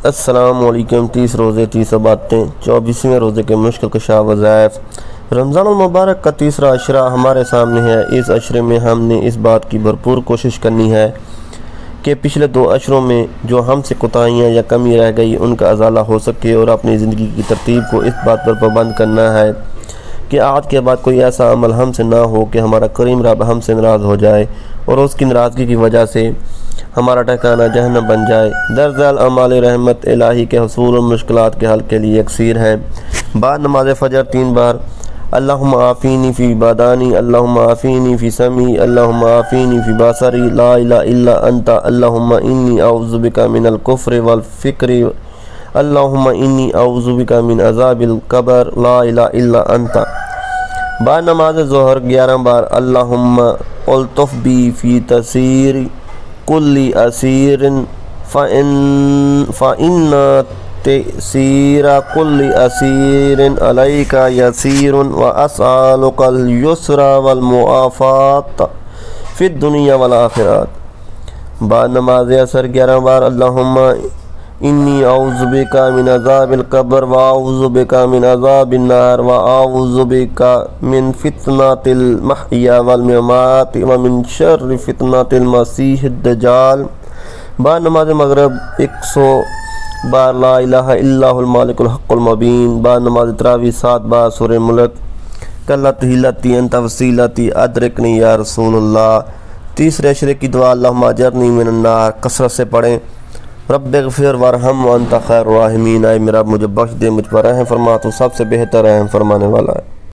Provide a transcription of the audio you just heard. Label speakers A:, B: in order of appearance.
A: السلام علیکم۔ 30 روزے 30 باتیں 24ویں روزے کے مشکل کشا وظائف۔ رمضان المبارک کا تیسرا عشرہ ہمارے سامنے ہے۔ اس عشرے میں ہم نے اس بات کی بھرپور کوشش کرنی ہے کہ پچھلے 2 عشروں میں جو ہم سے کوتاہیاں یا کمی رہ گئی ان کا ازالہ ہو سکے، اور اپنی زندگی کی ترتیب کو اس بات پر پابند کرنا ہے کہ آج کے بعد کوئی ایسا عمل ہم سے نہ ہو کہ ہمارا کریم رب ہم سے ناراض ہو جائے اور اس کی ناراضگی کی وجہ سے ہمارا ٹھکانہ جہنم بن جائے۔ درزل اعمال رحمت الہی کے حصول اور مشکلات کے حل کے لیے یکسیر ہیں۔ بعد نماز فجر 3 بار اللہم عافینی فی بدانی، اللہم عافینی فی سمعی، اللہم عافینی فی بصری، لا الہ الا انت، اللہم انی اعوذ بک من الکفر والفقر، اللہم انی اعوذ بک من عذاب القبر، لا الہ الا انت۔ بعد نماز ظہر 11 بار اللہم الطف بی فی تسیر کل اسیر فإن تأثیر کل اسیر علیک یسیر واسألک اليسر والمعافات فی الدنیا والآخرات۔ بعد نماز عصر 11 بار اللہم انی اعوذ بک من عذاب القبر واعوذ بک من عذاب النار واعوذ بک من فتنۃ المحیا والممات ومن شر فتنۃ المسیح الدجال۔ بعد نماز مغرب 100 بار لا الہ الا هو المالک الحق المبین۔ بعد نماز تراویح 7 بار سورہ ملک، کلت ہلتی انت وسیلتی ادرکنی یا رسول اللہ۔ تیسرے عشرے کی دعا اللہم اجرنی من النار کثرت سے پڑھیں۔ رب اغفر وارحم وانت خیر الراحمین، اے میرا رب مجھے بخش دے، مجھ پر رحم فرما، تو سب سے بہتر رحم فرمانے والا ہے۔